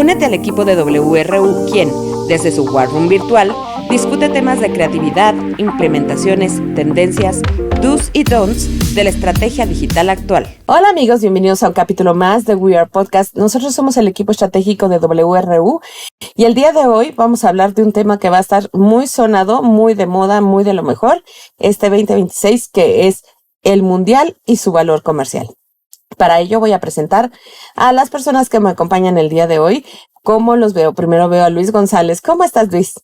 Únete al equipo de WRU, quien, desde su War Room virtual, discute temas de creatividad, implementaciones, tendencias, do's y don'ts de la estrategia digital actual. Hola amigos, bienvenidos a un capítulo más de We Are Podcast. Nosotros somos el equipo estratégico de WRU y el día de hoy vamos a hablar de un tema que va a estar muy sonado, muy de moda, muy de lo mejor, este 2026, que es el Mundial y su valor comercial. Para ello voy a presentar a las personas que me acompañan el día de hoy. ¿Cómo los veo? Primero veo a Luis González. ¿Cómo estás, Luis?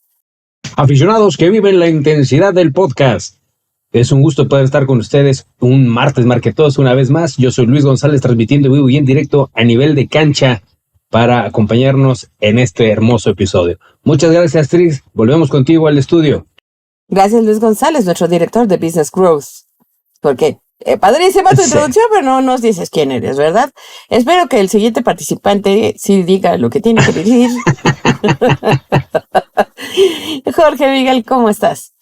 Aficionados que viven la intensidad del podcast. Es un gusto poder estar con ustedes un martes marquetoso una vez más. Yo soy Luis González, transmitiendo vivo y en directo a nivel de cancha para acompañarnos en este hermoso episodio. Muchas gracias, Tris. Volvemos contigo al estudio. Gracias, Luis González, nuestro director de Business Growth. Porque padrísima tu introducción, pero no nos dices quién eres, ¿verdad? Espero que el siguiente participante sí diga lo que tiene que decir. Jorge Miguel, ¿cómo estás?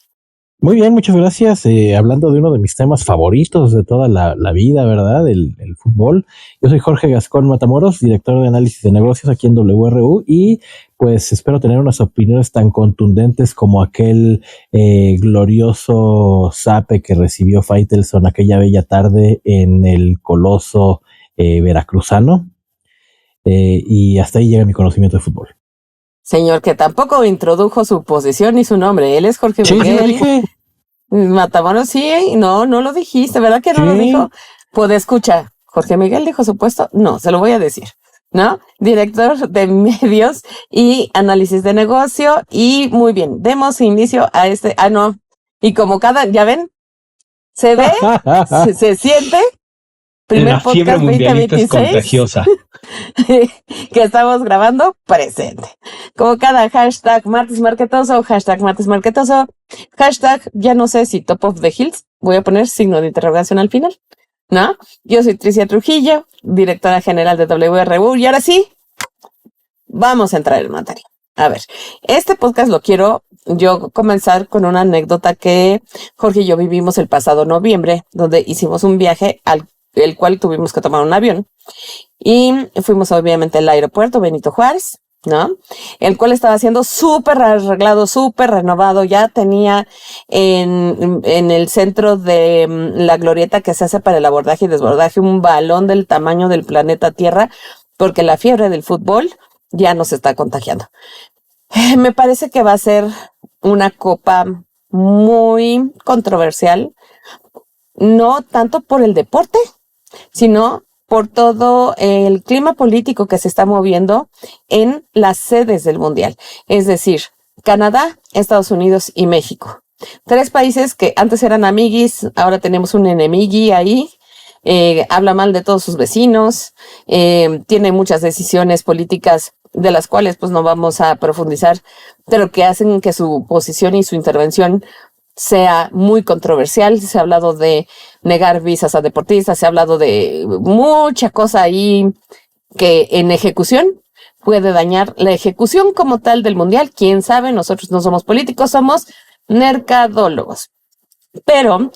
Muy bien, muchas gracias. Hablando de uno de mis temas favoritos de toda la vida, ¿verdad? El fútbol. Yo soy Jorge Gascón Matamoros, director de análisis de negocios aquí en WRU, y pues espero tener unas opiniones tan contundentes como aquel glorioso zape que recibió Faitelson aquella bella tarde en el coloso veracruzano. Y hasta ahí llega mi conocimiento de fútbol. Señor, que tampoco introdujo su posición ni su nombre. Él es Jorge Miguel. Sí, lo dije. Matamoros, sí, no lo dijiste, ¿verdad que no lo dijo? Pues escucha, Jorge Miguel dijo su puesto, no, se lo voy a decir, ¿no? Director de medios y análisis de negocio, y muy bien, demos inicio a este, no, y como ya ven, se ve, se siente, primer La fiebre podcast mundialista 2026, es contagiosa. que estamos grabando presente. Como cada hashtag martes marquetoso, hashtag martes marquetoso, hashtag ya no sé si top of the hills, voy a poner signo de interrogación al final, ¿no? Yo soy Tricia Trujillo, directora general de WRU, y ahora sí, vamos a entrar en materia. A ver, este podcast lo quiero yo comenzar con una anécdota que Jorge y yo vivimos el pasado noviembre, donde hicimos un viaje el cual tuvimos que tomar un avión. Y fuimos obviamente al aeropuerto Benito Juárez, ¿no? El cual estaba siendo súper arreglado, súper renovado. Ya tenía en el centro de la glorieta que se hace para el abordaje y desbordaje un balón del tamaño del planeta Tierra, porque la fiebre del fútbol ya nos está contagiando. Me parece que va a ser una copa muy controversial, no tanto por el deporte, sino por todo el clima político que se está moviendo en las sedes del Mundial. Es decir, Canadá, Estados Unidos y México. 3 países que antes eran amiguis, ahora tenemos un enemigui ahí. Habla mal de todos sus vecinos, tiene muchas decisiones políticas de las cuales pues no vamos a profundizar, pero que hacen que su posición y su intervención sea muy controversial. Se ha hablado de negar visas a deportistas, se ha hablado de mucha cosa ahí que en ejecución puede dañar la ejecución como tal del Mundial. Quién sabe, nosotros no somos políticos, somos mercadólogos. Pero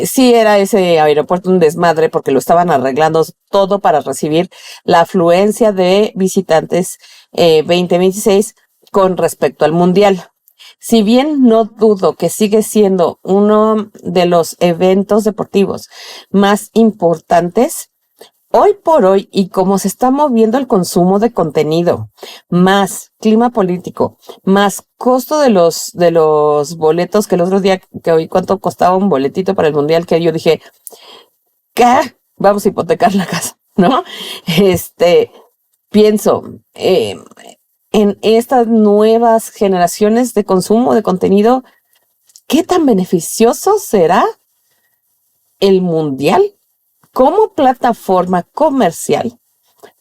sí era ese aeropuerto un desmadre porque lo estaban arreglando todo para recibir la afluencia de visitantes 2026 con respecto al Mundial. Si bien no dudo que sigue siendo uno de los eventos deportivos más importantes, hoy por hoy, y como se está moviendo el consumo de contenido, más clima político, más costo de los boletos, que el otro día que oí cuánto costaba un boletito para el Mundial, que yo dije, ¿qué? Vamos a hipotecar la casa, ¿no? Pienso, en estas nuevas generaciones de consumo de contenido, ¿qué tan beneficioso será el Mundial como plataforma comercial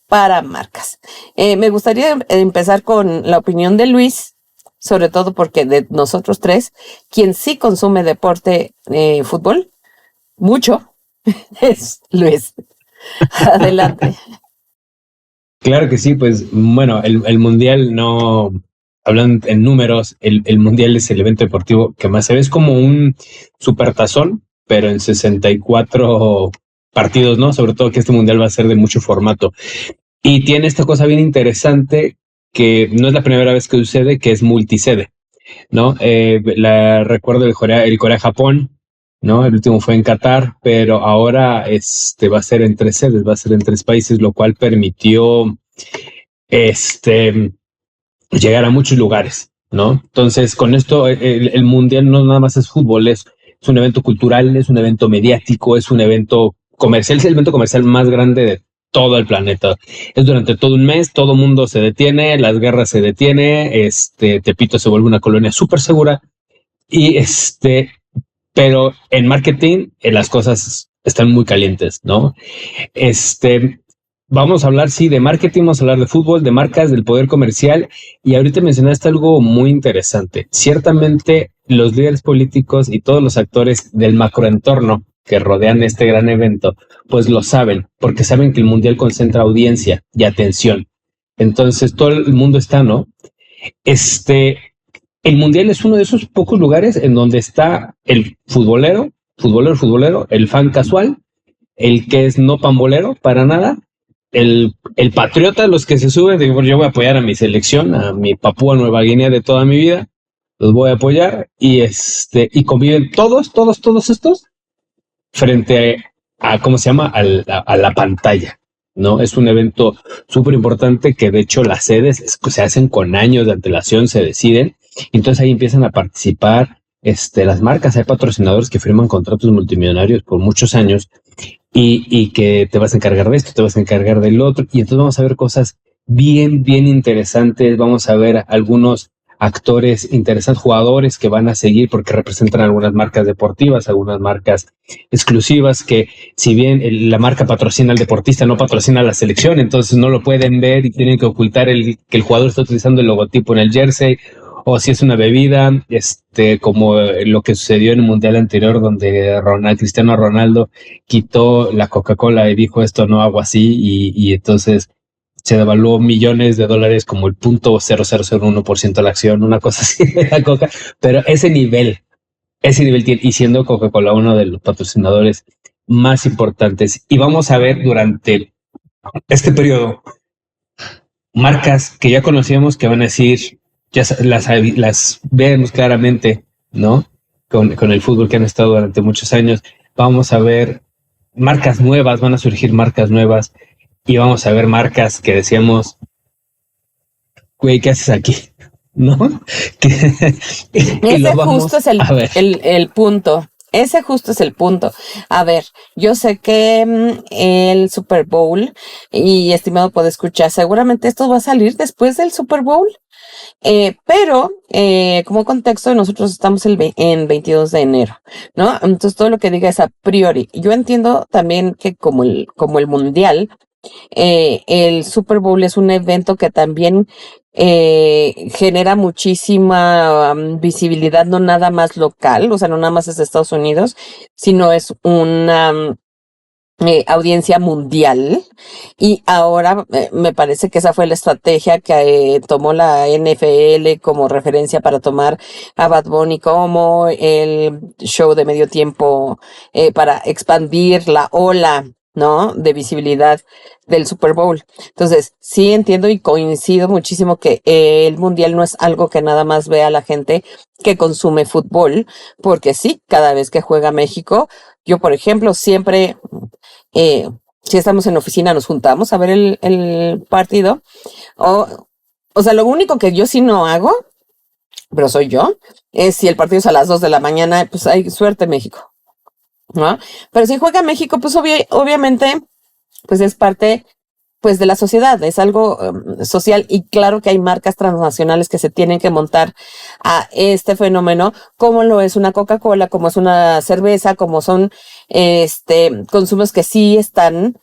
para marcas? Me gustaría empezar con la opinión de Luis, sobre todo porque de nosotros 3, quien sí consume deporte, fútbol, mucho, es Luis. Adelante. Claro que sí, pues bueno, el Mundial no, hablando en números, el Mundial es el evento deportivo que más se ve, es como un supertazón, pero en 64 partidos, ¿no? Sobre todo que este Mundial va a ser de mucho formato. Y tiene esta cosa bien interesante que no es la primera vez que sucede, que es multisede, ¿no? Recuerdo el Corea-Japón, ¿no? El último fue en Qatar, pero ahora va a ser en 3 sedes, va a ser en 3 países, lo cual permitió llegar a muchos lugares, ¿no? Entonces, con esto, el Mundial no nada más es fútbol, es un evento cultural, es un evento mediático, es un evento comercial, es el evento comercial más grande de todo el planeta. Es durante todo un mes, todo el mundo se detiene, las guerras se detiene, Tepito se vuelve una colonia súper segura y pero en marketing las cosas están muy calientes, ¿no? Vamos a hablar, sí, de marketing, vamos a hablar de fútbol, de marcas, del poder comercial. Y ahorita mencionaste algo muy interesante. Ciertamente, los líderes políticos y todos los actores del macroentorno que rodean este gran evento, pues lo saben, porque saben que el mundial concentra audiencia y atención. Entonces, todo el mundo está, ¿no? El mundial es uno de esos pocos lugares en donde está el futbolero, el fan casual, el que es no pambolero para nada, el patriota, los que se suben, digo, yo voy a apoyar a mi selección, a mi Papúa Nueva Guinea de toda mi vida, los voy a apoyar y conviven todos estos frente a ¿cómo se llama? A la pantalla, ¿no? Es un evento súper importante que de hecho las sedes se hacen con años de antelación, se deciden, y entonces ahí empiezan a participar las marcas, hay patrocinadores que firman contratos multimillonarios por muchos años y que te vas a encargar de esto, te vas a encargar del otro, y entonces vamos a ver cosas bien interesantes, vamos a ver algunos actores interesantes, jugadores que van a seguir porque representan algunas marcas deportivas, algunas marcas exclusivas que si bien la marca patrocina al deportista, no patrocina a la selección, entonces no lo pueden ver y tienen que ocultar que el jugador está utilizando el logotipo en el jersey, o si es una bebida, como lo que sucedió en el mundial anterior donde Cristiano Ronaldo quitó la Coca-Cola y dijo esto no hago así y entonces se devaluó millones de dólares como el 0.0001% de la acción, una cosa así de la Coca, pero ese nivel tiene, y siendo Coca-Cola uno de los patrocinadores más importantes. Y vamos a ver durante este periodo marcas que ya conocíamos que van a decir, ya las vemos claramente, ¿no? Con el fútbol que han estado durante muchos años. Vamos a ver marcas nuevas, van a surgir marcas nuevas y vamos a ver marcas que decíamos, güey, ¿qué haces aquí? ¿No? Ese justo es el punto. Ese justo es el punto. A ver, yo sé que el Super Bowl, y estimado puede escuchar, seguramente esto va a salir después del Super Bowl. Pero como contexto, nosotros estamos en 22 de enero, ¿no? Entonces todo lo que diga es a priori. Yo entiendo también que como el Mundial, el Super Bowl es un evento que también genera muchísima visibilidad, no nada más local, o sea, no nada más es de Estados Unidos, sino es una audiencia mundial. Y ahora me parece que esa fue la estrategia que tomó la NFL como referencia para tomar a Bad Bunny como el show de medio tiempo para expandir la ola, ¿no?, de visibilidad del Super Bowl. Entonces, sí entiendo y coincido muchísimo que el mundial no es algo que nada más vea la gente que consume fútbol, porque sí, cada vez que juega México, yo, por ejemplo, siempre, si estamos en oficina, nos juntamos a ver el partido. O sea, lo único que yo sí no hago, pero soy yo, es si el partido es a las 2 de la mañana, pues hay suerte México, ¿no? Pero si juega México, pues obviamente, pues es parte, pues, de la sociedad, es algo social, y claro que hay marcas transnacionales que se tienen que montar a este fenómeno, como lo es una Coca-Cola, como es una cerveza, como son consumos que sí están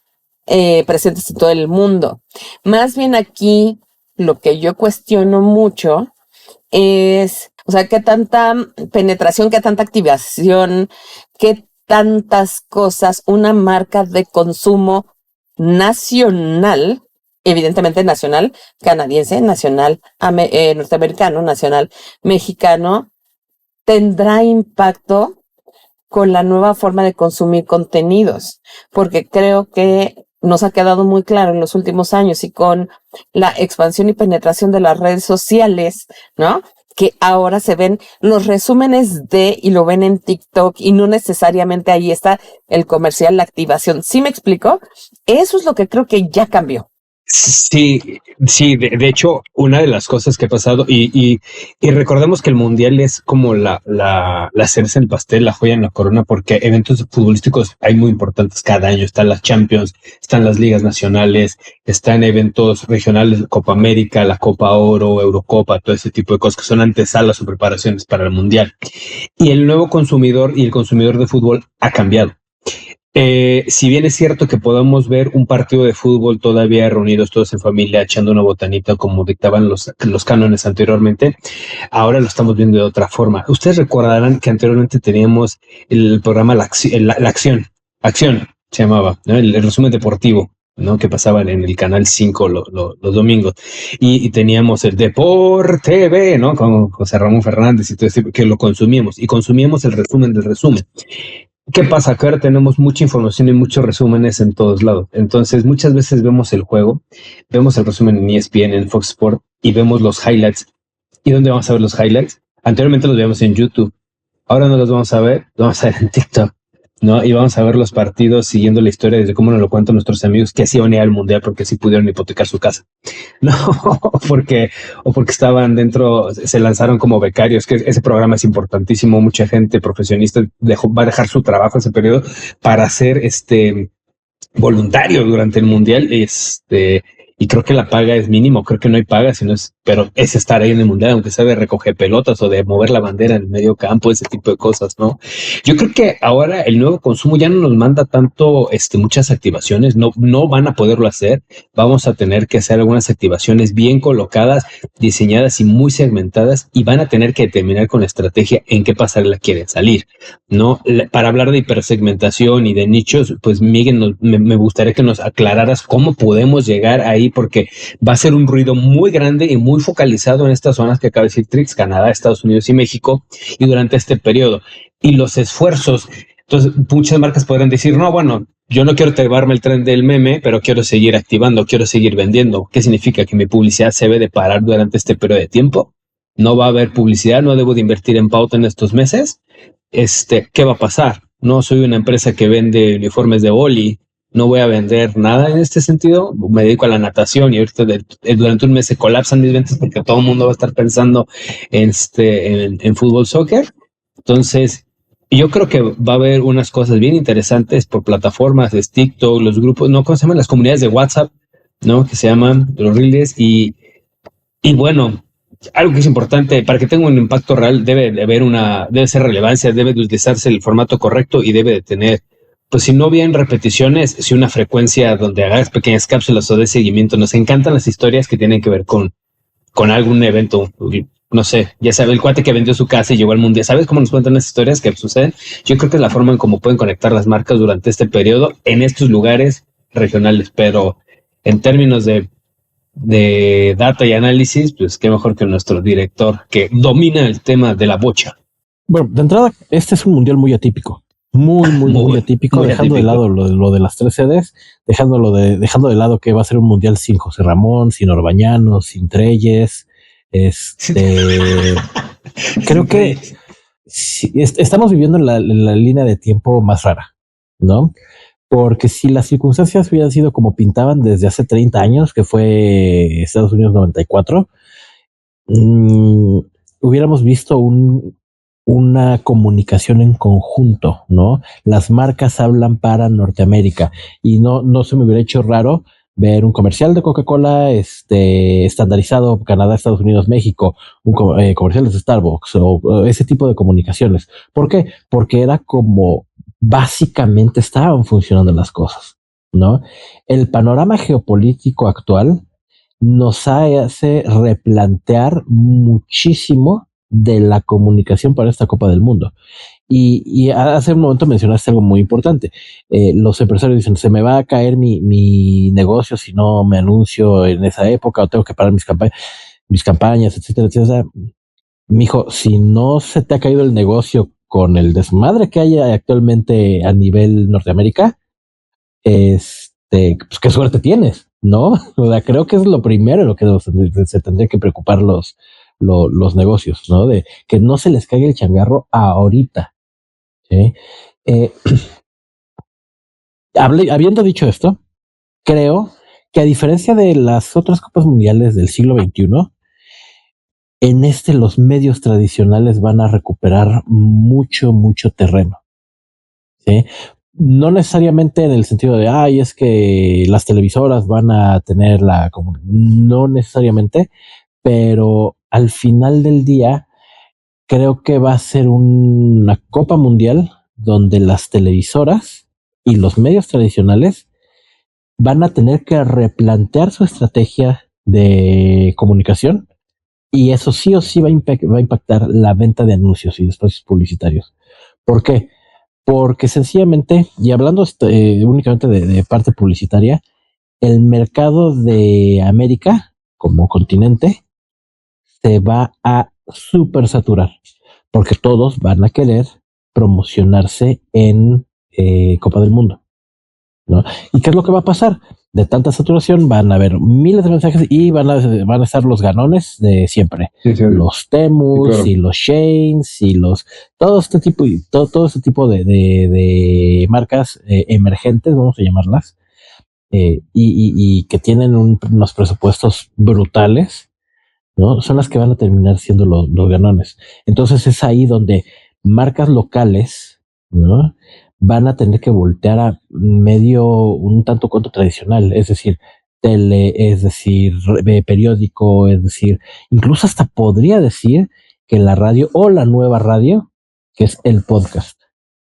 presentes en todo el mundo. Más bien aquí, lo que yo cuestiono mucho es, o sea, qué tanta penetración, qué tanta activación, qué tantas cosas una marca de consumo nacional, evidentemente nacional canadiense, nacional norteamericano, nacional mexicano, tendrá impacto con la nueva forma de consumir contenidos, porque creo que nos ha quedado muy claro en los últimos años y con la expansión y penetración de las redes sociales, ¿no? Que ahora se ven los resúmenes y lo ven en TikTok y no necesariamente ahí está el comercial, la activación. ¿Sí me explico? Eso es lo que creo que ya cambió. Sí, sí, de hecho, una de las cosas que ha pasado, y recordemos que el Mundial es como la cereza en el pastel, la joya en la corona, porque eventos futbolísticos hay muy importantes cada año. Están las Champions, están las ligas nacionales, están eventos regionales, Copa América, la Copa Oro, Eurocopa, todo ese tipo de cosas que son antesalas o preparaciones para el Mundial. Y el nuevo consumidor y el consumidor de fútbol ha cambiado. Si bien es cierto que podemos ver un partido de fútbol todavía reunidos todos en familia echando una botanita como dictaban los cánones anteriormente, ahora lo estamos viendo de otra forma. Ustedes recordarán que anteriormente teníamos el programa La Acción se llamaba, ¿no? El resumen deportivo, ¿no? Que pasaban en el canal 5 los domingos, y teníamos el Deporte TV, ¿no? Con José Ramón Fernández y todo eso, que lo consumíamos y consumíamos el resumen del resumen. ¿Qué pasa? Que ahora tenemos mucha información y muchos resúmenes en todos lados. Entonces, muchas veces vemos el juego, vemos el resumen en ESPN, en Fox Sport, y vemos los highlights. ¿Y dónde vamos a ver los highlights? Anteriormente los veíamos en YouTube. Ahora no los vamos a ver, los vamos a ver en TikTok, ¿no? Y vamos a ver los partidos siguiendo la historia desde cómo nos lo cuentan nuestros amigos que así van a ir al Mundial porque así pudieron hipotecar su casa. No, porque estaban dentro, se lanzaron como becarios, que ese programa es importantísimo. Mucha gente profesionista va a dejar su trabajo ese periodo para ser voluntario durante el Mundial, y creo que la paga es mínimo, creo que no hay paga, pero es estar ahí en el Mundial, aunque sea de recoger pelotas o de mover la bandera en el medio campo, ese tipo de cosas, ¿no? Yo creo que ahora el nuevo consumo ya no nos manda tanto, muchas activaciones, no van a poderlo hacer, vamos a tener que hacer algunas activaciones bien colocadas, diseñadas y muy segmentadas, y van a tener que determinar con estrategia en qué pasarela quieren salir, ¿no? Para hablar de hipersegmentación y de nichos, pues Miguel, me gustaría que nos aclararas cómo podemos llegar ahí, porque va a ser un ruido muy grande y muy focalizado en estas zonas que acaba de decir Trix, Canadá, Estados Unidos y México, y durante este periodo. Y los esfuerzos, entonces muchas marcas podrán decir, no, bueno, yo no quiero llevarme el tren del meme, pero quiero seguir activando, quiero seguir vendiendo. ¿Qué significa? Que mi publicidad se debe de parar durante este periodo de tiempo. No va a haber publicidad, no debo de invertir en pauta en estos meses. ¿Qué va a pasar? No soy una empresa que vende uniformes de boli, no voy a vender nada en este sentido, me dedico a la natación y ahorita durante un mes se colapsan mis ventas porque todo el mundo va a estar pensando en fútbol, soccer. Entonces, yo creo que va a haber unas cosas bien interesantes por plataformas de TikTok, los grupos, ¿no? ¿Cómo se llaman? Las comunidades de WhatsApp, ¿no? Que se llaman los reels, y bueno, algo que es importante para que tenga un impacto real, debe ser relevancia, debe de utilizarse el formato correcto y debe de tener, pues si no bien repeticiones, si una frecuencia donde hagas pequeñas cápsulas o de seguimiento. Nos encantan las historias que tienen que ver con algún evento. No sé, ya sabe, el cuate que vendió su casa y llegó al Mundial. ¿Sabes cómo nos cuentan las historias que suceden? Yo creo que es la forma en cómo pueden conectar las marcas durante este periodo en estos lugares regionales, pero en términos de data y análisis, pues qué mejor que nuestro director que domina el tema de la bocha. Bueno, de entrada, este es un Mundial muy atípico. Muy atípico, muy dejando atípico de lado lo de las 3 sedes, dejando de lado que va a ser un Mundial sin José Ramón, sin Orbañanos, sin Treyes. Creo que sí, estamos viviendo en la línea de tiempo más rara, ¿no? Porque si las circunstancias hubieran sido como pintaban desde hace 30 años, que fue Estados Unidos 94, hubiéramos visto una comunicación en conjunto, ¿no? Las marcas hablan para Norteamérica y no se me hubiera hecho raro ver un comercial de Coca-Cola estandarizado Canadá, Estados Unidos, México, comerciales de Starbucks o ese tipo de comunicaciones. ¿Por qué? Porque era como básicamente estaban funcionando las cosas, ¿no? El panorama geopolítico actual nos hace replantear muchísimo de la comunicación para esta Copa del Mundo. Y hace un momento mencionaste algo muy importante. Los empresarios dicen, se me va a caer mi negocio si no me anuncio en esa época, o tengo que parar mis campañas, etcétera, etcétera. Mijo, si no se te ha caído el negocio con el desmadre que hay actualmente a nivel Norteamérica, pues qué suerte tienes, ¿no? O sea, creo que es lo primero en lo que se tendría que preocupar los negocios, ¿no? De que no se les caiga el changarro ahorita, ¿sí? Eh, habiendo dicho esto, creo que a diferencia de las otras copas mundiales del siglo XXI, en los medios tradicionales van a recuperar mucho terreno, ¿sí? No necesariamente en el sentido de, es que las televisoras van a tener no necesariamente, pero al final del día creo que va a ser una Copa Mundial donde las televisoras y los medios tradicionales van a tener que replantear su estrategia de comunicación, y eso sí o sí va a impactar la venta de anuncios y de espacios publicitarios. ¿Por qué? Porque sencillamente, y hablando únicamente de parte publicitaria, el mercado de América como continente se va a super saturar, porque todos van a querer promocionarse en Copa del Mundo, ¿no? ¿Y qué es lo que va a pasar? De tanta saturación van a haber miles de mensajes y van a estar los ganones de siempre. Sí. Los Temus, sí, claro, y los Shanes y todo este tipo de marcas emergentes, vamos a llamarlas, y que tienen unos presupuestos brutales, ¿no? Son las que van a terminar siendo los ganones. Entonces es ahí donde marcas locales, ¿no?, van a tener que voltear a medio un tanto cuanto tradicional, es decir, tele, es decir, periódico, es decir, incluso hasta podría decir que la radio o la nueva radio, que es el podcast.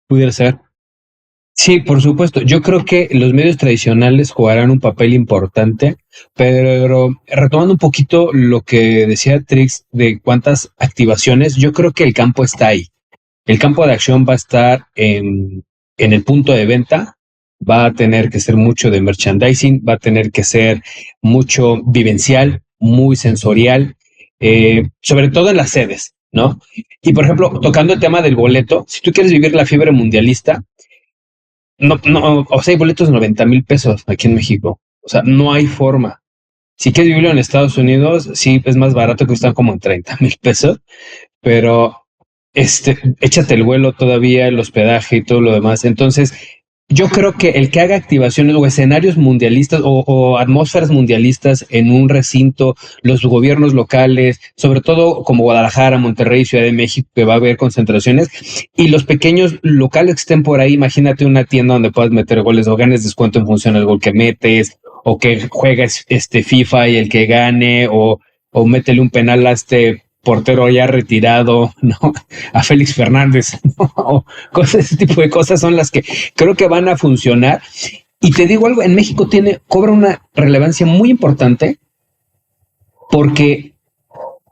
Pudiera ser. Sí, por supuesto. Yo creo que los medios tradicionales jugarán un papel importante, pero retomando un poquito lo que decía Trix de cuántas activaciones, yo creo que el campo está ahí. El campo de acción va a estar en el punto de venta, va a tener que ser mucho de merchandising, va a tener que ser mucho vivencial, muy sensorial, sobre todo en las sedes, ¿no? Y por ejemplo, tocando el tema del boleto, si tú quieres vivir la fiebre mundialista, no, o sea, hay boletos de 90,000 pesos aquí en México. O sea, no hay forma. Si quieres vivirlo en Estados Unidos, sí, es más barato, que están como en 30,000 pesos, pero échate el vuelo todavía, el hospedaje y todo lo demás. Entonces, yo creo que el que haga activaciones o escenarios mundialistas o atmósferas mundialistas en un recinto, los gobiernos locales, sobre todo como Guadalajara, Monterrey, Ciudad de México, que va a haber concentraciones, y los pequeños locales que estén por ahí, imagínate una tienda donde puedas meter goles o ganes descuento en función del gol que metes, o que juegues FIFA y el que gane, o métele un penal a portero ya retirado, ¿no?, a Félix Fernández, ¿no? Ese tipo de cosas son las que creo que van a funcionar. Y te digo algo, en México cobra una relevancia muy importante, porque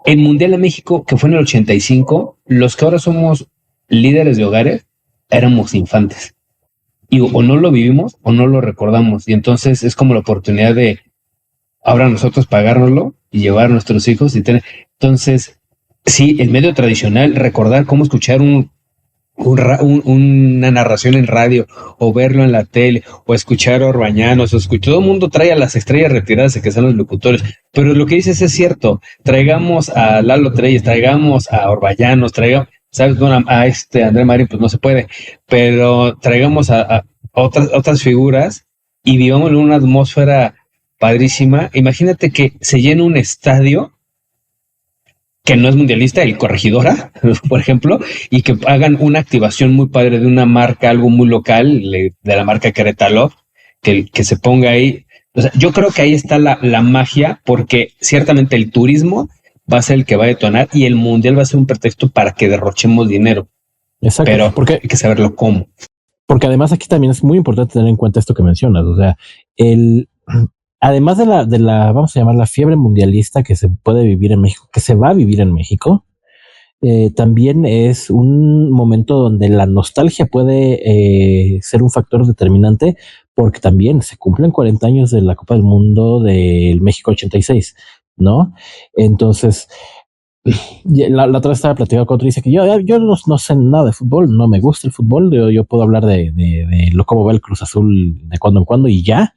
el Mundial de México, que fue en el 85, los que ahora somos líderes de hogares, éramos infantes. Y o no lo vivimos o no lo recordamos. Y entonces es como la oportunidad de ahora nosotros pagárnoslo y llevar a nuestros hijos y tener. Entonces, sí, el medio tradicional, recordar cómo escuchar una narración en radio, o verlo en la tele, o escuchar a Orbañanos, todo el mundo trae a las estrellas retiradas que son los locutores, pero lo que dices es cierto. Traigamos a Lalo Treyes, traigamos a Orbañanos, ¿sabes? Bueno, a André Marín, pues no se puede, pero traigamos a otras figuras y vivamos en una atmósfera padrísima. Imagínate que se llena un estadio que no es mundialista, el Corregidora, por ejemplo, y que hagan una activación muy padre de una marca, algo muy local, de la marca Querétaro, que se ponga ahí. O sea, yo creo que ahí está la magia, porque ciertamente el turismo va a ser el que va a detonar y el mundial va a ser un pretexto para que derrochemos dinero. Exacto. Pero porque hay que saberlo cómo. Porque además aquí también es muy importante tener en cuenta esto que mencionas. O sea, además de la, vamos a llamar la fiebre mundialista que se puede vivir en México, que se va a vivir en México, también es un momento donde la nostalgia puede ser un factor determinante, porque también se cumplen 40 años de la Copa del Mundo del México 86, ¿no? Entonces, la otra vez estaba platicando con otro y dice que yo no sé nada de fútbol, no me gusta el fútbol, yo puedo hablar de lo cómo va el Cruz Azul de cuando en cuando y ya,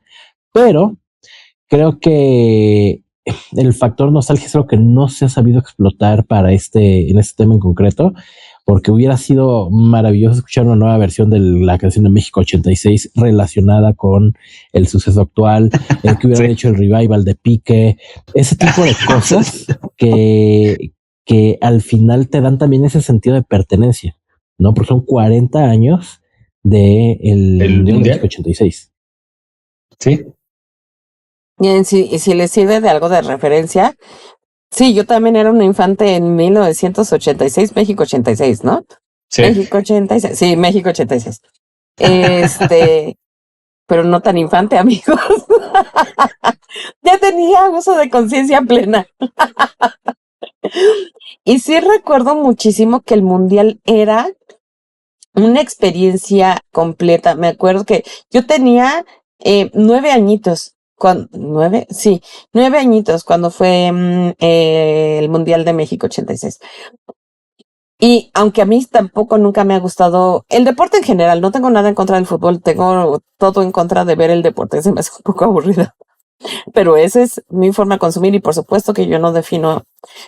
pero creo que el factor nostalgia es algo que no se ha sabido explotar en este tema en concreto, porque hubiera sido maravilloso escuchar una nueva versión de la canción de México 86 relacionada con el suceso actual, que hubieran Sí. hecho el revival de Pique, ese tipo de cosas que al final te dan también ese sentido de pertenencia, ¿no? Porque son 40 años del ¿El Mundial de mundial? México 86. Sí. Y si les sirve de algo de referencia, sí, yo también era una infante en 1986, México 86, ¿no? Sí. México 86, sí, México 86. Pero no tan infante, amigos. Ya tenía uso de conciencia plena. Y sí recuerdo muchísimo que el mundial era una experiencia completa. Me acuerdo que yo tenía 9 añitos. ¿9? Sí, 9 añitos cuando fue el Mundial de México 86. Y aunque a mí tampoco nunca me ha gustado el deporte en general, no tengo nada en contra del fútbol, tengo todo en contra de ver el deporte, se me hace un poco aburrido. Pero esa es mi forma de consumir y por supuesto que yo no defino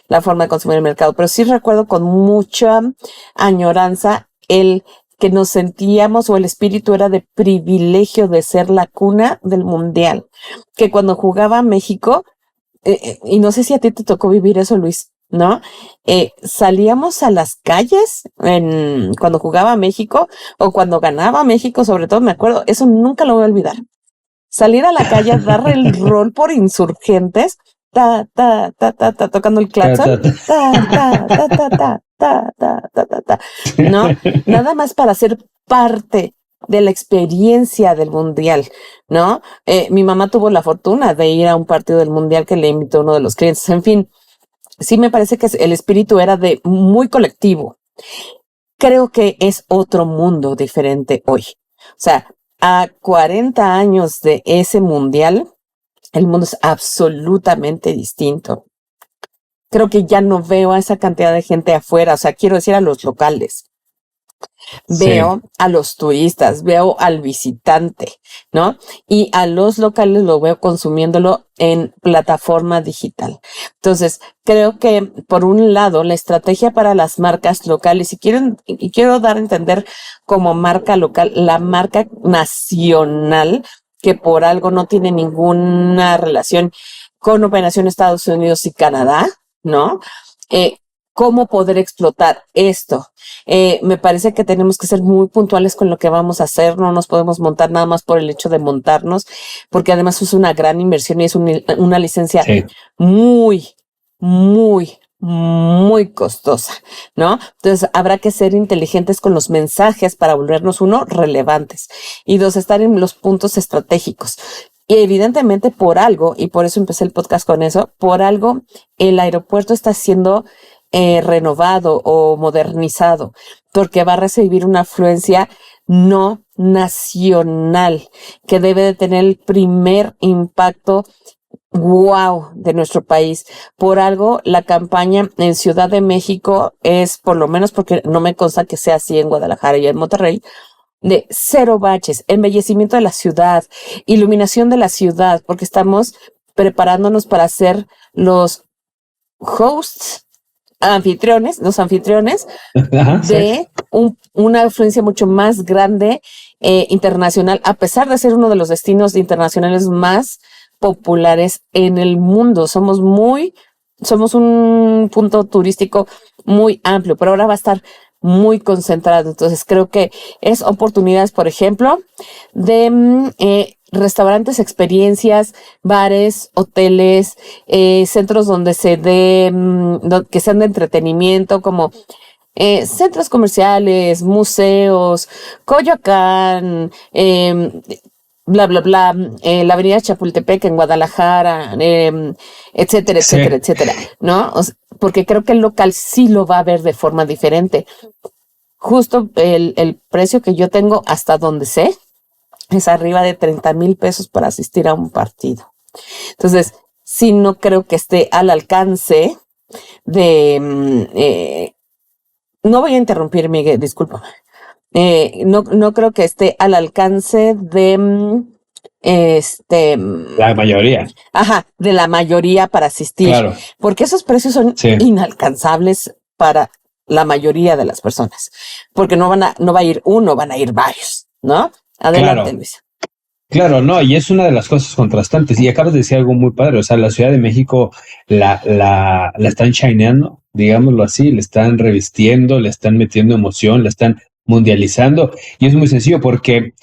la forma de consumir el mercado, pero sí recuerdo con mucha añoranza el que nos sentíamos o el espíritu era de privilegio de ser la cuna del mundial, que cuando jugaba México, y no sé si a ti te tocó vivir eso, Luis, ¿no? Salíamos a las calles cuando jugaba México o cuando ganaba México, sobre todo me acuerdo, eso nunca lo voy a olvidar. Salir a la calle a dar el rol por insurgentes, tocando el claxon, ¿no? Nada más para ser parte de la experiencia del mundial, ¿no? Mi mamá tuvo la fortuna de ir a un partido del mundial que le invitó uno de los clientes. En fin, sí me parece que el espíritu era de muy colectivo. Creo que es otro mundo diferente hoy. O sea, a 40 años de ese mundial, el mundo es absolutamente distinto. Creo que ya no veo a esa cantidad de gente afuera, o sea, quiero decir a los locales. Veo a los turistas, veo al visitante, ¿no? Y a los locales lo veo consumiéndolo en plataforma digital. Entonces, creo que por un lado, la estrategia para las marcas locales, y quiero dar a entender como marca local, la marca nacional, que por algo no tiene ninguna relación con operación Estados Unidos y Canadá, ¿no? ¿Cómo poder explotar esto? Me parece que tenemos que ser muy puntuales con lo que vamos a hacer, no nos podemos montar nada más por el hecho de montarnos, porque además es una gran inversión y es una licencia muy, muy, muy costosa, ¿no? Entonces habrá que ser inteligentes con los mensajes para volvernos, uno, relevantes y dos, estar en los puntos estratégicos. Y evidentemente por algo, y por eso empecé el podcast con eso, por algo el aeropuerto está siendo renovado o modernizado, porque va a recibir una afluencia no nacional, que debe de tener el primer impacto de nuestro país. Por algo, la campaña en Ciudad de México es, por lo menos porque no me consta que sea así en Guadalajara y en Monterrey, de 0 baches, embellecimiento de la ciudad, iluminación de la ciudad, porque estamos preparándonos para ser los hosts, los anfitriones de una afluencia mucho más grande internacional, a pesar de ser uno de los destinos internacionales más populares en el mundo. Somos un punto turístico muy amplio, pero ahora va a estar muy concentrado. Entonces creo que es oportunidades, por ejemplo, de restaurantes, experiencias, bares, hoteles, centros donde que sean de entretenimiento, como centros comerciales, museos, Coyoacán, bla, bla, bla, la avenida Chapultepec en Guadalajara, etcétera, etcétera, etcétera, ¿no? Porque creo que el local sí lo va a ver de forma diferente. Justo el precio que yo tengo hasta donde sé es arriba de 30,000 pesos para asistir a un partido. Entonces, sí, no creo que esté al alcance de... no voy a interrumpir, Miguel, discúlpame. No creo que esté al alcance La mayoría. De la mayoría para asistir. Claro. Porque esos precios son inalcanzables para la mayoría de las personas. Porque no va a ir uno, van a ir varios, ¿no? Adelante, Luis. Claro, no, y es una de las cosas contrastantes. Y acabas de decir algo muy padre. O sea, la Ciudad de México la están shineando, digámoslo así, le están revistiendo, le están metiendo emoción, la están mundializando. Y es muy sencillo porque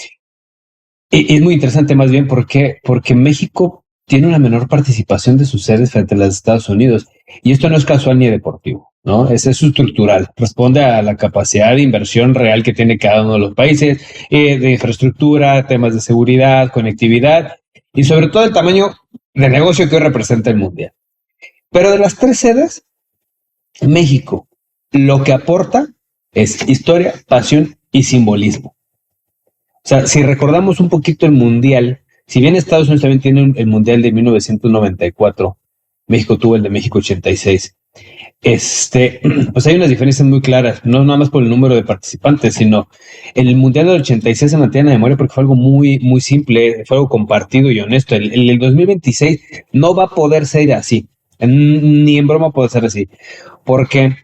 es muy interesante más bien porque México tiene una menor participación de sus sedes frente a los Estados Unidos. Y esto no es casual ni deportivo, ¿no? Es estructural. Responde a la capacidad de inversión real que tiene cada uno de los países, de infraestructura, temas de seguridad, conectividad y sobre todo el tamaño de negocio que hoy representa el Mundial. Pero de las 3 sedes, México lo que aporta es historia, pasión y simbolismo. O sea, si recordamos un poquito el Mundial, si bien Estados Unidos también tiene el Mundial de 1994, México tuvo el de México 86. Pues hay unas diferencias muy claras, no nada más por el número de participantes, sino el Mundial del 86 se mantiene en la memoria porque fue algo muy, muy simple, fue algo compartido y honesto. El 2026 no va a poder ser así, ni en broma puede ser así. ¿Por qué?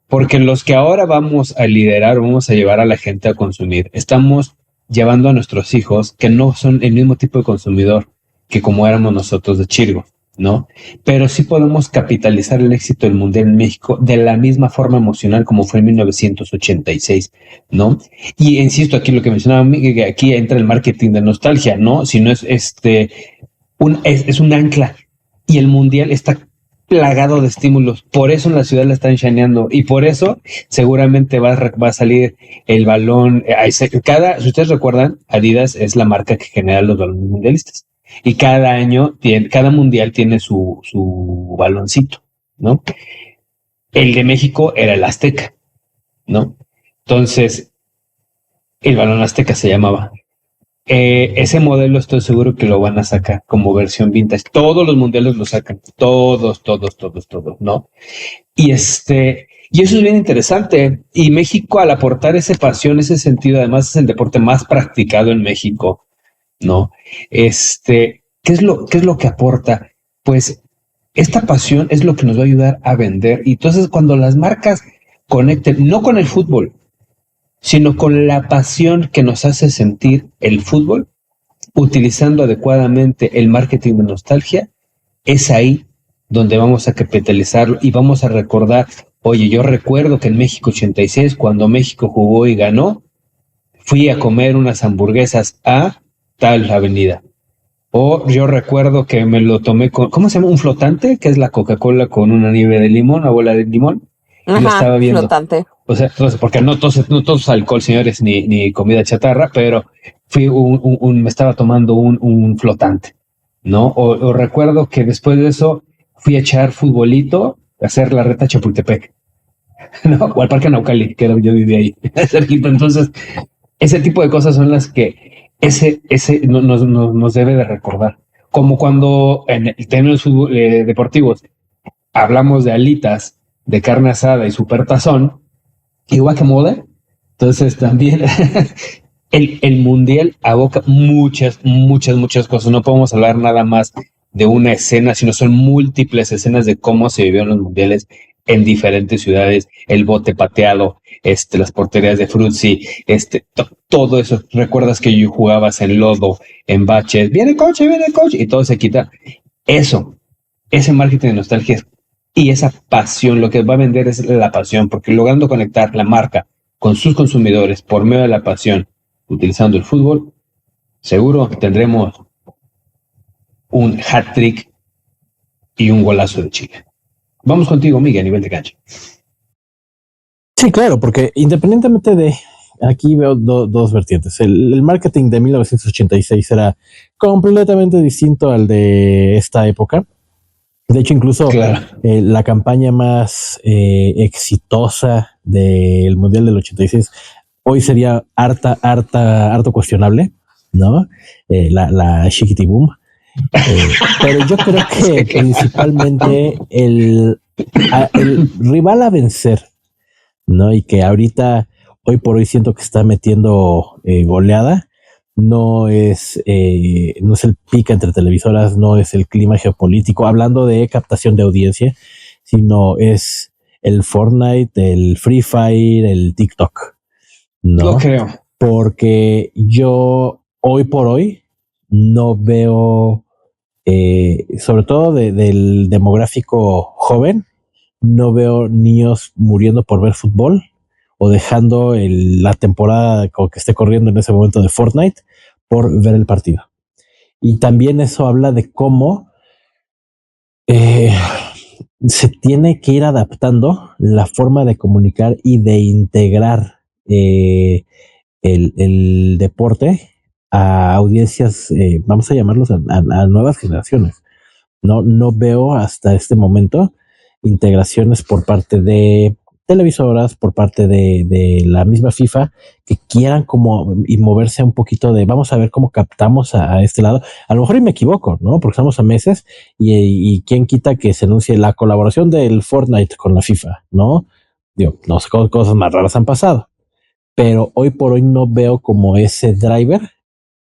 Porque los que ahora vamos a liderar, vamos a llevar a la gente a consumir, estamos llevando a nuestros hijos que no son el mismo tipo de consumidor que como éramos nosotros de Chirgo, ¿no? Pero sí podemos capitalizar el éxito del Mundial en México de la misma forma emocional como fue en 1986, ¿no? Y insisto, aquí lo que mencionaba Miguel, aquí entra el marketing de nostalgia, ¿no? Si no es es un ancla y el Mundial está plagado de estímulos, por eso en la ciudad la están shaneando y por eso seguramente va a salir el balón. Si ustedes recuerdan, Adidas es la marca que genera los balones mundialistas y cada año cada mundial tiene su baloncito, ¿no? El de México era el Azteca, ¿no? Entonces el balón Azteca se llamaba. Ese modelo estoy seguro que lo van a sacar como versión vintage. Todos los mundiales lo sacan. Todos, ¿no? Y eso es bien interesante. Y México, al aportar esa pasión, ese sentido, además es el deporte más practicado en México, ¿no? ¿Qué es lo que aporta? Pues esta pasión es lo que nos va a ayudar a vender. Y entonces cuando las marcas conecten, no con el fútbol, sino con la pasión que nos hace sentir el fútbol, utilizando adecuadamente el marketing de nostalgia, es ahí donde vamos a capitalizarlo y vamos a recordar, oye, yo recuerdo que en México 86, cuando México jugó y ganó, fui a comer unas hamburguesas a tal avenida. O yo recuerdo que me lo tomé con, ¿cómo se llama? Un flotante, que es la Coca-Cola con una nieve de limón, una bola de limón. Y lo estaba viendo. Flotante. O sea, porque no todos alcohol, señores, ni comida chatarra, pero me estaba tomando un flotante, ¿no? O recuerdo que después de eso fui a echar futbolito, a hacer la reta Chapultepec, ¿no? O al Parque Naucali, que yo vivía ahí, cerquita. Entonces, ese tipo de cosas son las que nos debe de recordar. Como cuando en términos deportivos hablamos de alitas, de carne asada y super tazón, y guacamole. Entonces también el mundial aboca muchas cosas. No podemos hablar nada más de una escena, sino son múltiples escenas de cómo se vivieron los mundiales en diferentes ciudades, el bote pateado, las porterías de Fruzzi, todo eso. Recuerdas que yo jugabas en lodo, en baches, viene el coche, y todo se quita. Ese marketing de nostalgia y esa pasión, lo que va a vender es la pasión, porque logrando conectar la marca con sus consumidores por medio de la pasión, utilizando el fútbol, seguro tendremos un hat-trick y un golazo de Chile. Vamos contigo, Miguel, a nivel de cancha. Sí, claro, porque independientemente de... Aquí veo dos vertientes. El marketing de 1986 era completamente distinto al de esta época. De hecho, incluso claro, la campaña más exitosa del Mundial del 86 hoy sería harto cuestionable, ¿no? La Chiquiti Boom. Pero yo creo que principalmente el rival a vencer, ¿no? Y que ahorita, hoy por hoy, siento que está metiendo goleada, no es el pica entre televisoras, no es el clima geopolítico, hablando de captación de audiencia, sino es el Fortnite, el Free Fire, el TikTok, ¿no? No creo. Porque yo hoy por hoy no veo, sobre todo del demográfico joven, no veo niños muriendo por ver fútbol o dejando la temporada que esté corriendo en ese momento de Fortnite por ver el partido. Y también eso habla de cómo se tiene que ir adaptando la forma de comunicar y de integrar el deporte a audiencias, vamos a llamarlos a nuevas generaciones. No veo hasta este momento integraciones por parte de televisoras, por parte de la misma FIFA, que quieran como y moverse un poquito de vamos a ver cómo captamos a este lado. A lo mejor y me equivoco, ¿no? Porque estamos a meses y quién quita que se anuncie la colaboración del Fortnite con la FIFA, ¿no? Digo, no sé, cosas más raras han pasado, pero hoy por hoy no veo como ese driver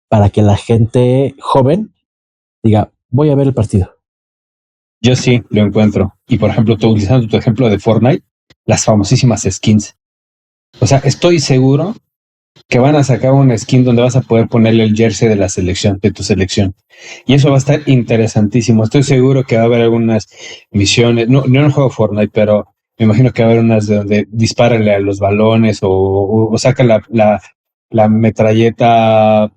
para que la gente joven diga, voy a ver el partido. Yo sí lo encuentro. Y por ejemplo, tú utilizando tu ejemplo de Fortnite, las famosísimas skins. O sea, estoy seguro que van a sacar una skin donde vas a poder ponerle el jersey de la selección, de tu selección. Y eso va a estar interesantísimo. Estoy seguro que va a haber algunas misiones. No, yo no juego Fortnite, pero me imagino que va a haber unas de donde dispárale a los balones o saca la metralleta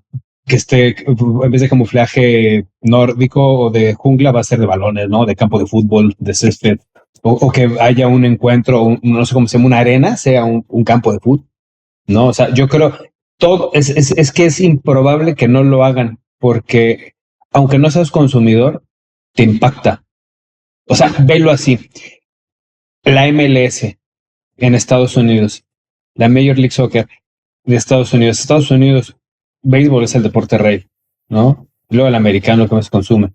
que esté, en vez de camuflaje nórdico o de jungla, va a ser de balones, ¿no? De campo de fútbol, de césped. O que haya un encuentro, no sé cómo se llama, una arena, sea un campo de fútbol, ¿no? O sea, yo creo, todo, es que es improbable que no lo hagan, porque aunque no seas consumidor, te impacta. O sea, velo así. La MLS en Estados Unidos, la Major League Soccer de Estados Unidos, béisbol es el deporte rey, ¿no? Luego el americano que más se consume.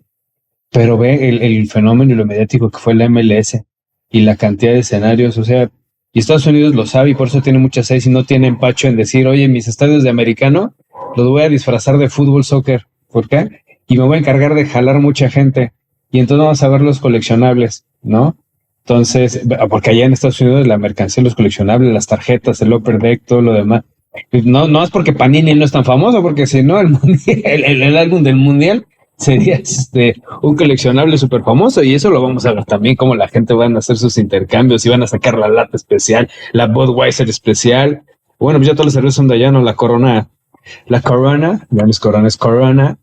Pero ve el fenómeno y lo mediático que fue la MLS y la cantidad de escenarios, o sea, y Estados Unidos lo sabe y por eso tiene muchas seis y no tiene empacho en decir, oye, mis estadios de americano los voy a disfrazar de fútbol, soccer. ¿Por qué? Y me voy a encargar de jalar mucha gente. Y entonces vamos a ver los coleccionables, ¿no? Entonces, porque allá en Estados Unidos la mercancía, los coleccionables, las tarjetas, el upper deck, todo lo demás. No es porque Panini no es tan famoso, porque si no, el álbum del mundial sería un coleccionable súper famoso y eso lo vamos a ver también, cómo la gente van a hacer sus intercambios y van a sacar la lata especial, la Budweiser especial. Bueno, pues ya todas las cervezas son de allá, ¿no? La Corona, ya no es Corona, es Corona,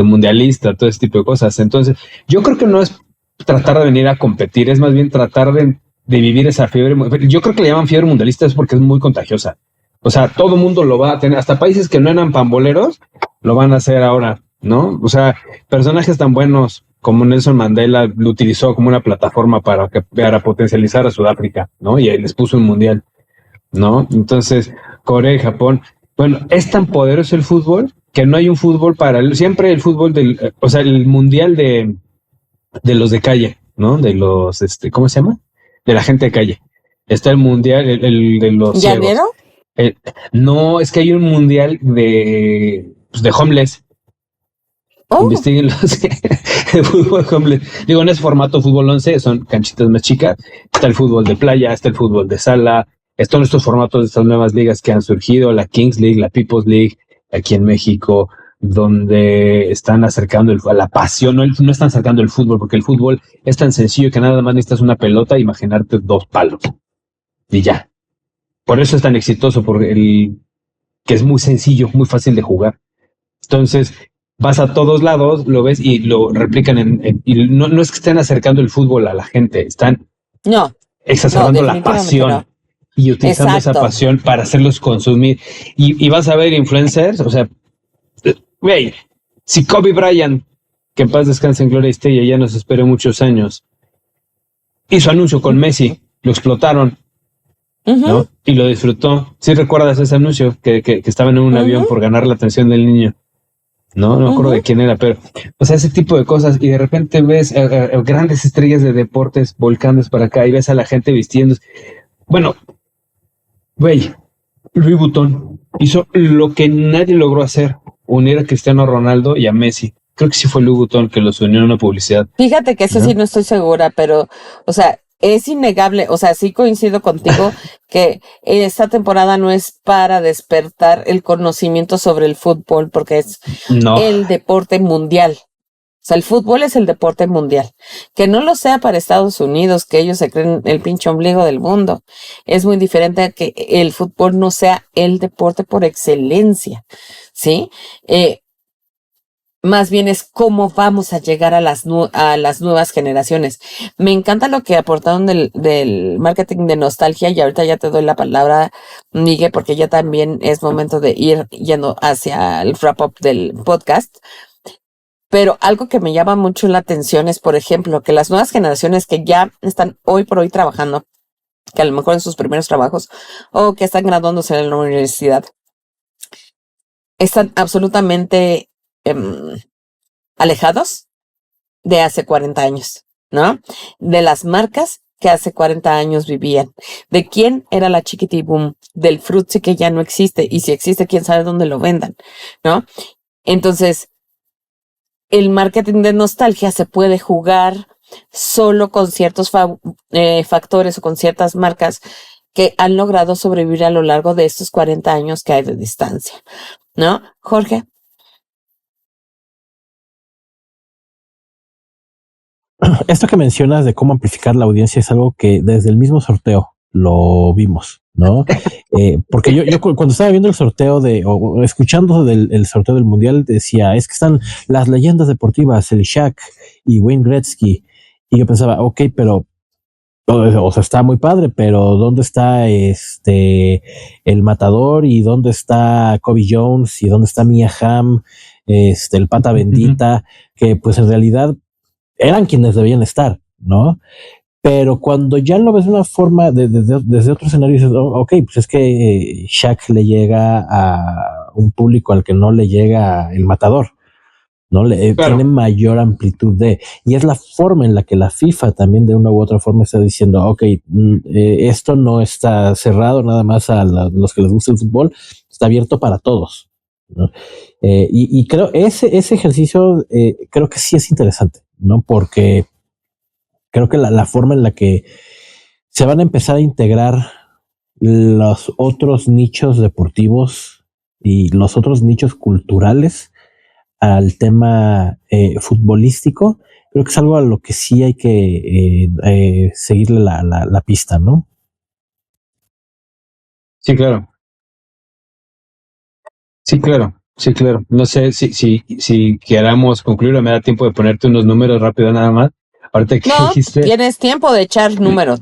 mundialista, todo ese tipo de cosas. Entonces, yo creo que no es tratar de venir a competir, es más bien tratar de vivir esa fiebre. Yo creo que le llaman fiebre mundialista es porque es muy contagiosa. O sea, todo mundo lo va a tener, hasta países que no eran pamboleros lo van a hacer ahora, ¿no? O sea, personajes tan buenos como Nelson Mandela lo utilizó como una plataforma para potencializar a Sudáfrica, ¿no? Y ahí les puso un mundial, ¿no? Entonces, Corea y Japón, bueno, es tan poderoso el fútbol que no hay un fútbol siempre el fútbol o sea, el mundial de los de calle, ¿no? De los, ¿cómo se llama? De la gente de calle. Está el mundial, el de los ¿Ya ciegos. vieron? No, es que hay un mundial de homeless. Investiguen los de fútbol homeless. Digo, en ese formato fútbol 11 son canchitas más chicas. Está el fútbol de playa, está el fútbol de sala. Están estos formatos de estas nuevas ligas que han surgido, la Kings League, la People's League, aquí en México, donde están acercando a la pasión. No están acercando el fútbol, porque el fútbol es tan sencillo que nada más necesitas una pelota e imaginarte dos palos. Y ya. Por eso es tan exitoso, porque que es muy sencillo, muy fácil de jugar. Entonces, vas a todos lados, lo ves y lo replican y no es que estén acercando el fútbol a la gente, están exacerbando la pasión y utilizando esa pasión para hacerlos consumir. Y vas a ver influencers, o sea, güey, si Kobe Bryant, que en paz descanse en gloria esté y ya nos espere muchos años, hizo anuncio con Messi, lo explotaron. ¿No? Y lo disfrutó. ¿Sí recuerdas ese anuncio? Que estaban en un avión por ganar la atención del niño. No me acuerdo de quién era, pero, o sea, ese tipo de cosas. Y de repente ves grandes estrellas de deportes volcándose para acá y ves a la gente vistiendo. Bueno, güey, Louis Vuitton hizo lo que nadie logró hacer. unir a Cristiano Ronaldo y a Messi. Creo que sí fue Louis Vuitton que los unió en una publicidad. Fíjate que eso sí no estoy segura, pero, o sea, es innegable, o sea, sí coincido contigo que esta temporada no es para despertar el conocimiento sobre el fútbol, porque es No. el deporte mundial. O sea, el fútbol es el deporte mundial. Que no lo sea para Estados Unidos, que ellos se creen el pinche ombligo del mundo. Es muy diferente a que el fútbol no sea el deporte por excelencia, ¿sí? Más bien es cómo vamos a llegar a las nuevas generaciones. Me encanta lo que aportaron del marketing de nostalgia, y ahorita ya te doy la palabra, Miguel, porque ya también es momento de ir yendo hacia el wrap-up del podcast. Pero algo que me llama mucho la atención es, por ejemplo, que las nuevas generaciones que ya están hoy por hoy trabajando, que a lo mejor en sus primeros trabajos o que están graduándose en la universidad, están absolutamente alejados de hace 40 años, ¿no? De las marcas que hace 40 años vivían, de quién era la Chiquitibum, del Fruitsy que ya no existe, y si existe, quién sabe dónde lo vendan, ¿no? Entonces, el marketing de nostalgia se puede jugar solo con ciertos factores o con ciertas marcas que han logrado sobrevivir a lo largo de estos 40 años que hay de distancia, ¿no? Jorge. Esto que mencionas de cómo amplificar la audiencia es algo que desde el mismo sorteo lo vimos, ¿no? Porque yo cuando estaba viendo el sorteo o escuchando el sorteo del Mundial, decía, es que están las leyendas deportivas, el Shaq y Wayne Gretzky, y yo pensaba, ok, pero, o sea, está muy padre, pero ¿dónde está el Matador, y dónde está Kobe Jones, y dónde está Mia Hamm, el Pata Bendita, que pues en realidad eran quienes debían estar, ¿no? Pero cuando ya lo ves de una forma, desde otro escenario, dices, ok, pues es que Shaq le llega a un público al que no le llega el Matador, ¿no? Claro. Tiene mayor amplitud y es la forma en la que la FIFA también de una u otra forma está diciendo, ok, esto no está cerrado nada más a los que les gusta el fútbol, está abierto para todos, ¿no? Y creo ese ejercicio creo que sí es interesante, ¿no? Porque creo que la forma en la que se van a empezar a integrar los otros nichos deportivos y los otros nichos culturales al tema futbolístico, creo que es algo a lo que sí hay que seguirle la pista, ¿no? Sí, claro. Sí, claro. Sí, claro. No sé si queramos concluir, o me da tiempo de ponerte unos números rápido nada más. Ahorita que No, dijiste, tienes tiempo de echar número,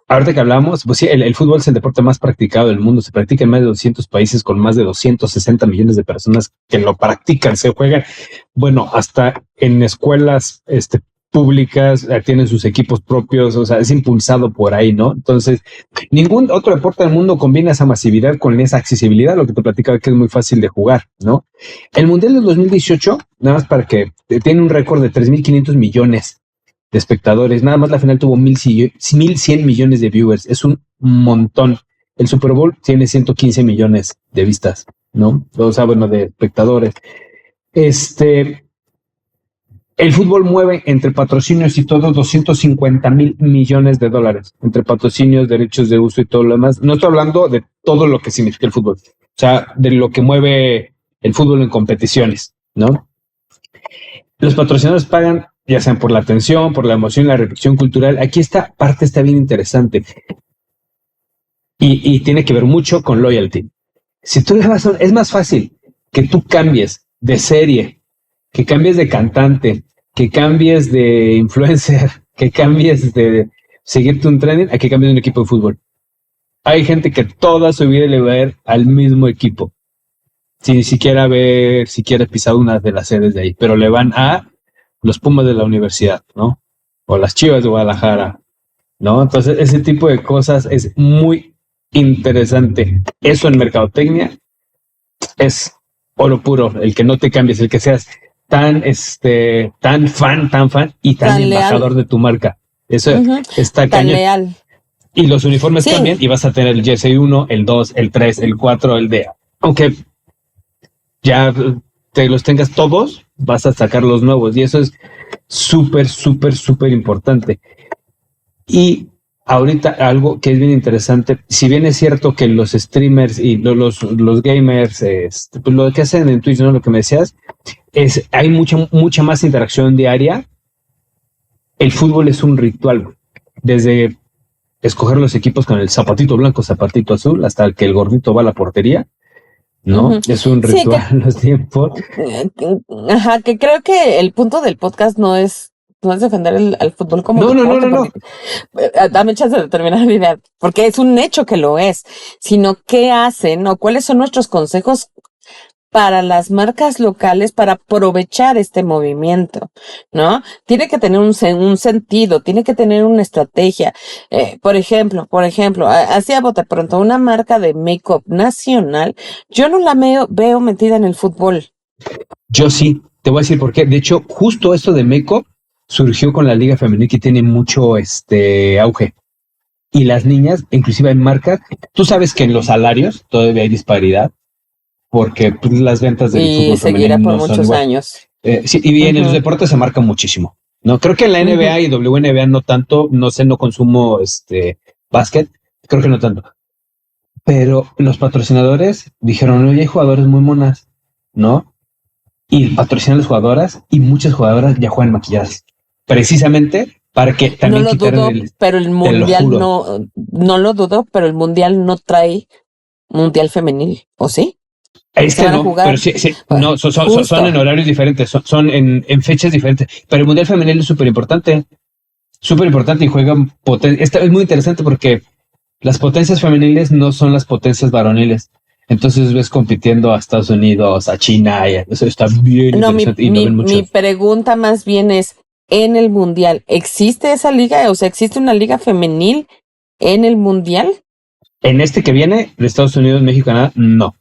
ahorita que hablamos, pues sí, el fútbol es el deporte más practicado del mundo. Se practica en más de 200 países con más de 260 millones de personas que lo practican, se juegan. Bueno, hasta en escuelas públicas tienen sus equipos propios, o sea, es impulsado por ahí, ¿no? Entonces, ningún otro deporte del mundo combina esa masividad con esa accesibilidad, lo que te platicaba que es muy fácil de jugar, ¿no? El Mundial del 2018, nada más para que tiene un récord de 3.500 millones de espectadores, nada más la final tuvo 1.100 millones de viewers, es un montón. El Super Bowl tiene 115 millones de vistas, ¿no? O sea, bueno, de espectadores. El fútbol mueve entre patrocinios y todo 250,000 millones de dólares, entre patrocinios, derechos de uso y todo lo demás. No estoy hablando de todo lo que significa el fútbol, o sea, de lo que mueve el fútbol en competiciones, ¿no? Los patrocinadores pagan, ya sean por la atención, por la emoción, la repetición cultural. Aquí esta parte está bien interesante y tiene que ver mucho con loyalty. Si tú le vas a, es más fácil que tú cambies de serie, que cambies de cantante, que cambies de influencer, que cambies de seguirte un trending, a que cambies de un equipo de fútbol. Hay gente que toda su vida le va a ir al mismo equipo, sin ni siquiera haber pisado una de las sedes de ahí, pero le van a los Pumas de la universidad, ¿no? O las Chivas de Guadalajara, ¿no? Entonces, ese tipo de cosas es muy interesante. Eso en mercadotecnia es oro puro, el que no te cambies, el que seas tan fan y tan embajador leal de tu marca. Eso está tan cañón. Leal. Y los uniformes también, y vas a tener el jersey 1, el 2, el 3, el 4, el D. Aunque ya te los tengas todos, vas a sacar los nuevos. Y eso es súper, súper, súper importante. Y ahorita algo que es bien interesante, si bien es cierto que los streamers y los gamers, pues lo que hacen en Twitch, ¿no? Lo que me decías, hay mucha más interacción diaria. El fútbol es un ritual, desde escoger los equipos con el zapatito blanco, zapatito azul, hasta que el gordito va a la portería, ¿no? Ujú. Es un ritual los tiempos. Ajá, que creo que el punto del podcast no es defender al fútbol como deporte, No. Dame chance de terminar la idea, porque es un hecho que lo es, sino qué hacen o cuáles son nuestros consejos para las marcas locales para aprovechar este movimiento, ¿no? Tiene que tener un sentido, tiene que tener una estrategia. Por ejemplo, así a bote pronto, una marca de make-up nacional, yo no la veo metida en el fútbol. Yo sí, te voy a decir por qué. De hecho, justo esto de make-up surgió con la Liga Femenil, que tiene mucho auge. Y las niñas, inclusive en marcas, tú sabes que en los salarios todavía hay disparidad, porque pues, las ventas del fútbol seguirá femenil por no son muchos igual. años. Sí, y en los deportes se marca muchísimo. No, creo que en la NBA y WNBA no tanto, no sé, no consumo básquet, creo que no tanto. Pero los patrocinadores dijeron, oye, hay jugadores muy monas, ¿no? Y patrocinan a las jugadoras y muchas jugadoras ya juegan maquilladas. Precisamente para que también no lo dudo, pero el mundial no lo dudo, pero el mundial no trae mundial femenil, ¿o sí? No, pero sí, no, son en horarios diferentes, son en fechas diferentes, pero el mundial femenil es súper importante y juegan potencia. Es muy interesante porque las potencias femeniles no son las potencias varoniles. Entonces ves compitiendo a Estados Unidos, a China, y eso está bien interesante. Mi pregunta más bien es, ¿en el mundial existe esa liga? O sea, ¿existe una liga femenil en el mundial? En que viene, de Estados Unidos, México, Canadá, no.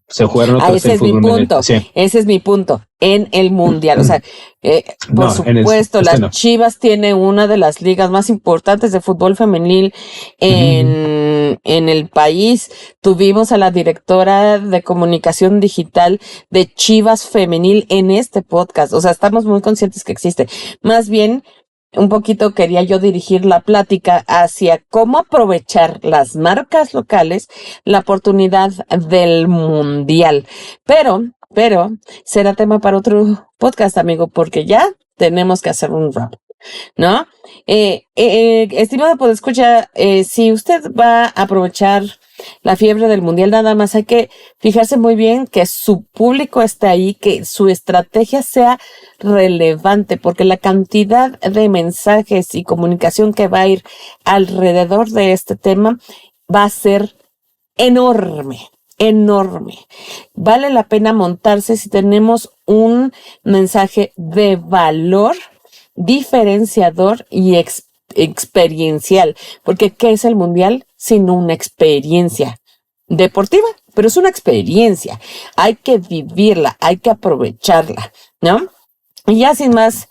Se jugaron otros. Ese es mi punto. Sí. Ese es mi punto. En el mundial. O sea, por supuesto, las Chivas tiene una de las ligas más importantes de fútbol femenil en el país. Tuvimos a la directora de comunicación digital de Chivas Femenil en este podcast. O sea, estamos muy conscientes que existe. Más bien, un poquito quería yo dirigir la plática hacia cómo aprovechar las marcas locales la oportunidad del mundial. Pero será tema para otro podcast, amigo, porque ya tenemos que hacer un wrap, ¿no? Estimado podescucha, si usted va a aprovechar la fiebre del mundial, nada más hay que fijarse muy bien que su público esté ahí, que su estrategia sea relevante, porque la cantidad de mensajes y comunicación que va a ir alrededor de este tema va a ser enorme. Vale la pena montarse si tenemos un mensaje de valor, diferenciador y experiencial, porque ¿qué es el mundial sino una experiencia deportiva? Pero es una experiencia, hay que vivirla, hay que aprovecharla, ¿no? Y ya sin más,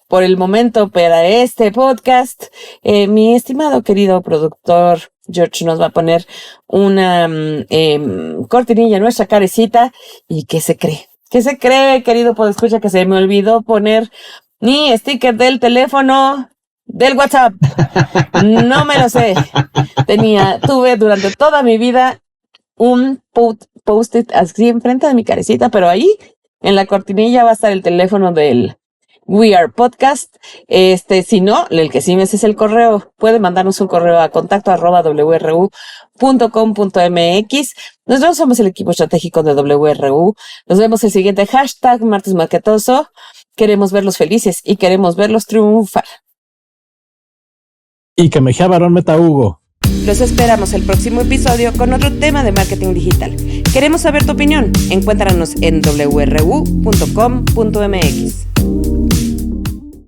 por el momento, para este podcast, mi estimado querido productor George nos va a poner una cortinilla en nuestra carecita. ¿Y qué se cree? ¿Qué se cree, querido podescucha, que se me olvidó poner mi sticker del teléfono del WhatsApp? No me lo sé. Tuve durante toda mi vida un post-it así enfrente de mi carecita, pero ahí en la cortinilla va a estar el teléfono del We Are Podcast. Si no, el que sí me es el correo. Puede mandarnos un correo a contacto@wru.com.mx. Nosotros somos el equipo estratégico de WRU. Nos vemos el siguiente hashtag Martes Marquetoso. Queremos verlos felices y queremos verlos triunfar. Y que Mejía Barón meta Hugo. Los esperamos el próximo episodio con otro tema de marketing digital. Queremos saber tu opinión. Encuéntranos en wru.com.mx.